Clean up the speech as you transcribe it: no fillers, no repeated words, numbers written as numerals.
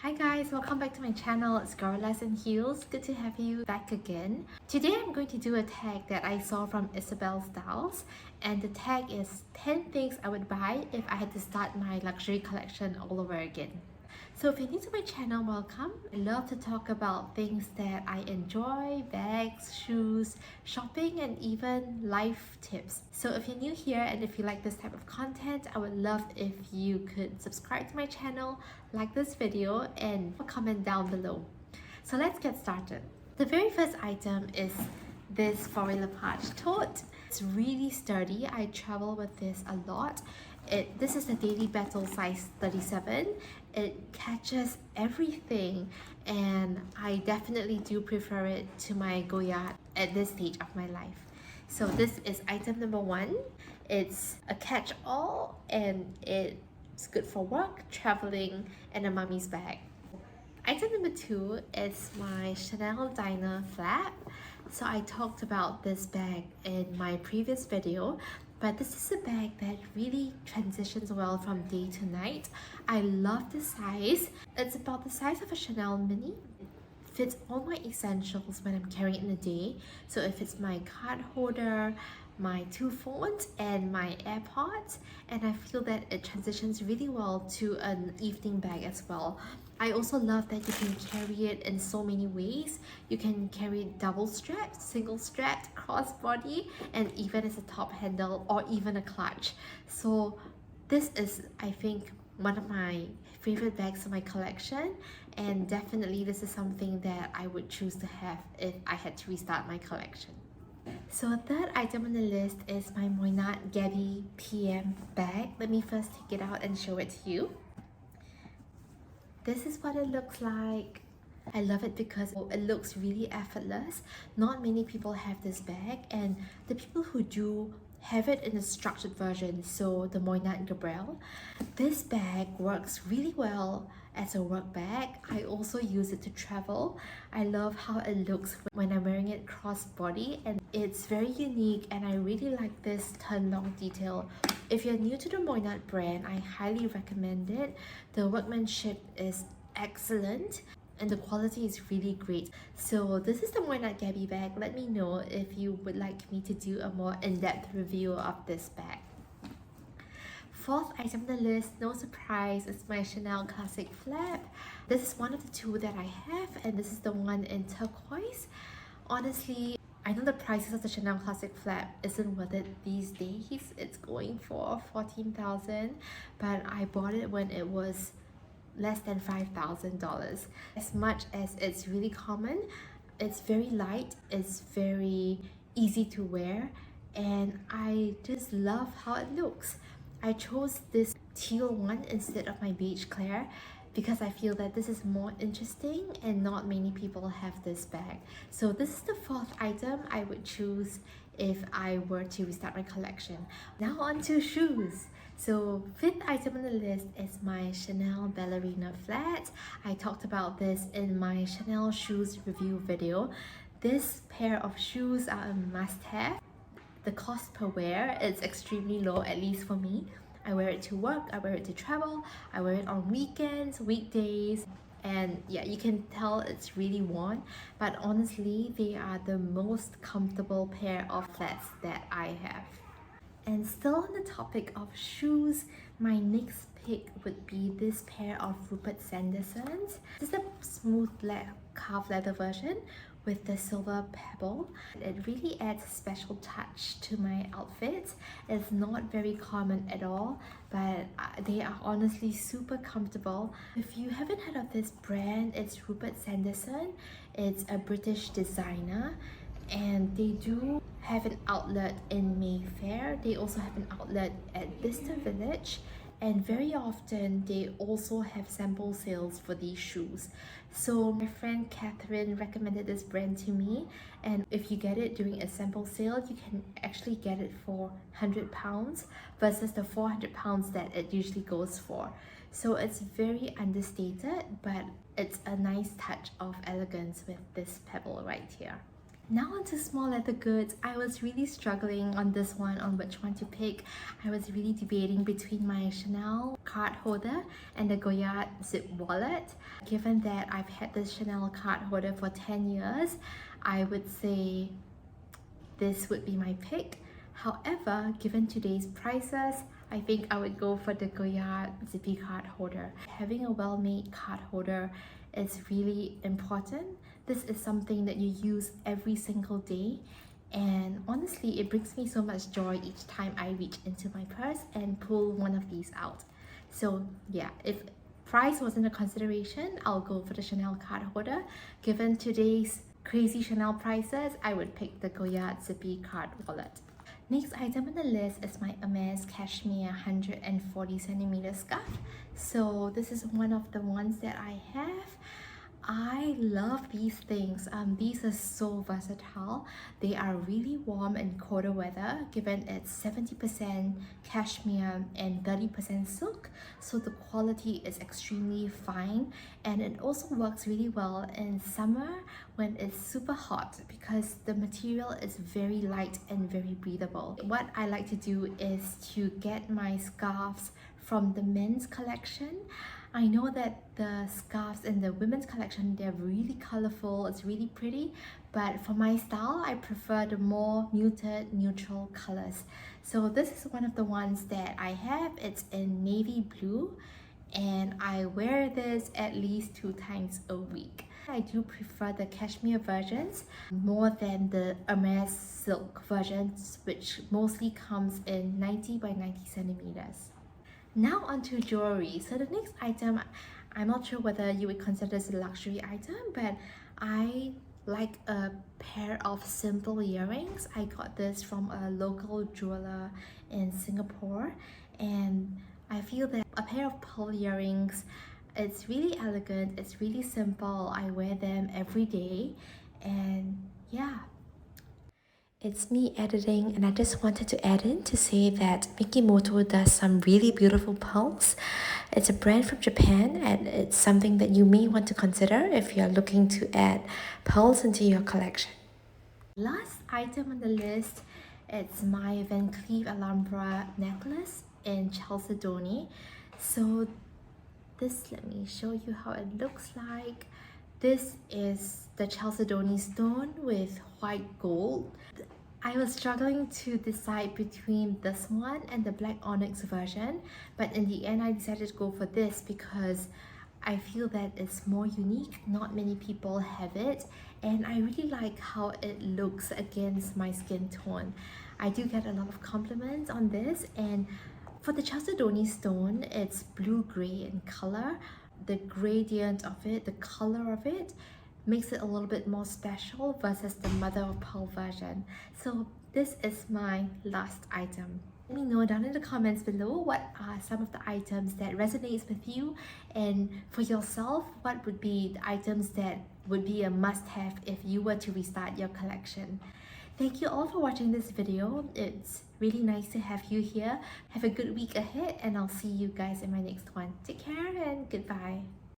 Hi guys, welcome back to my channel. It's Gorillas and Heels. Good to have you back again. Today I'm going to do a tag that I saw from Isabel Styles, and the tag is 10 things I would buy if I had to start my luxury collection all over again. So if you're new to my channel, welcome. I love to talk about things that I enjoy, bags, shoes, shopping, and even life tips. So if you're new here and if you like this type of content, I would love if you could subscribe to my channel, like this video, and comment down below. So let's get started. The very first item is this Four Lepage tote. It's really sturdy. I travel with this a lot. This is the Daily Battle size 37. It catches everything, and I definitely do prefer it to my Goyard at this stage of my life. So this is item number one. It's a catch-all and it's good for work, traveling, and a mummy's bag. Item number two is my Chanel Diner flap. So I talked about this bag in my previous video, but this is a bag that really transitions well from day to night. I love the size. It's about the size of a Chanel mini. It fits all my essentials when I'm carrying it in a day. So if it's my card holder, my two phones, and my AirPods, and I feel that it transitions really well to an evening bag as well. I also love that you can carry it in so many ways. You can carry it double strapped, single strapped, crossbody, and even as a top handle or even a clutch. So this is, I think, one of my favorite bags in my collection, and definitely this is something that I would choose to have if I had to restart my collection. So third item on the list is my Moynat Gabby PM bag. Let me first take it out and show it to you. This is what it looks like. I love it because it looks really effortless. Not many people have this bag, and the people who do have it in a structured version, so the Moynat Gabrielle. This bag works really well as a work bag. I also use it to travel. I love how it looks when I'm wearing it crossbody, and it's very unique, and I really like this turn long detail. If you're new to the Moynat brand, I highly recommend it. The workmanship is excellent and the quality is really great. So this is the Moynat Gabby bag. Let me know if you would like me to do a more in-depth review of this bag. Fourth item on the list, no surprise, is my Chanel Classic flap. This is one of the two that I have, and this is the one in turquoise. Honestly, I know the prices of the Chanel Classic flap isn't worth it these days. It's going for 14,000, but I bought it when it was less than $5,000. As much as it's really common, it's very light, it's very easy to wear, and I just love how it looks. I chose this teal one instead of my beige Claire because I feel that this is more interesting and not many people have this bag. So this is the fourth item I would choose if I were to restart my collection. Now on to shoes. So fifth item on the list is my Chanel Ballerina flat. I talked about this in my Chanel shoes review video. This pair of shoes are a must-have. The cost per wear is extremely low, at least for me. I wear it to work, I wear it to travel, I wear it on weekends, weekdays, and yeah, you can tell it's really worn, but honestly, they are the most comfortable pair of flats that I have. And still on the topic of shoes, my next pick would be this pair of Rupert Sandersons. This is the smooth calf leather version with the silver pebble. It really adds a special touch to my outfits. It's not very common at all, but they are honestly super comfortable. If you haven't heard of this brand, it's Rupert Sanderson. It's a British designer, and they do have an outlet in Mayfair. They also have an outlet at Bicester Village, and very often they also have sample sales for these shoes. So my friend Catherine recommended this brand to me, and if you get it during a sample sale, you can actually get it for £100 versus the £400 that it usually goes for. So it's very understated, but it's a nice touch of elegance with this pebble right here. Now onto small leather goods. I was really struggling on this one, on which one to pick. I was really debating between my Chanel card holder and the Goyard zip wallet. Given that I've had this Chanel card holder for 10 years, I would say this would be my pick. However, given today's prices, I think I would go for the Goyard zippy card holder. Having a well-made card holder is really important. This is something that you use every single day, and honestly, it brings me so much joy each time I reach into my purse and pull one of these out. So yeah, if price wasn't a consideration, I'll go for the Chanel card holder. Given today's crazy Chanel prices, I would pick the Goyard zippy card wallet. Next item on the list is my Hermes Cashmere 140 centimeter scarf. So this is one of the ones that I have. I love these things. These are so versatile. They are really warm in colder weather, given it's 70% cashmere and 30% silk. So the quality is extremely fine, and it also works really well in summer when it's super hot because the material is very light and very breathable. What I like to do is to get my scarves from the men's collection. I know that the scarves in the women's collection, they're really colorful, it's really pretty, but for my style, I prefer the more muted, neutral colors. So this is one of the ones that I have. It's in navy blue, and I wear this at least 2 times a week. I do prefer the cashmere versions more than the Hermes silk versions, which mostly comes in 90 by 90 centimeters. Now onto jewelry. So the next item, I'm not sure whether you would consider this a luxury item, but I like a pair of simple earrings. I got this from a local jeweler in Singapore, and I feel that a pair of pearl earrings, it's really elegant, it's really simple. I wear them every day, and yeah. It's me editing, and I just wanted to add in to say that Mikimoto does some really beautiful pearls. It's a brand from Japan, and it's something that you may want to consider if you're looking to add pearls into your collection. Last item on the list, it's my Van Cleef Alhambra necklace in Chalcedony. So this, let me show you how it looks like. This is the Chalcedony stone with white gold. I was struggling to decide between this one and the black onyx version, but in the end I decided to go for this because I feel that it's more unique. Not many people have it, and I really like how it looks against my skin tone. I do get a lot of compliments on this, and for the Chalcedony stone, it's blue-gray in color. The gradient of it, the color of it, makes it a little bit more special versus the mother of pearl version. So this is my last item. Let me know down in the comments below what are some of the items that resonates with you, and for yourself, what would be the items that would be a must-have if you were to restart your collection. Thank you all for watching this video. It's really nice to have you here. Have a good week ahead, and I'll see you guys in my next one. Take care and goodbye.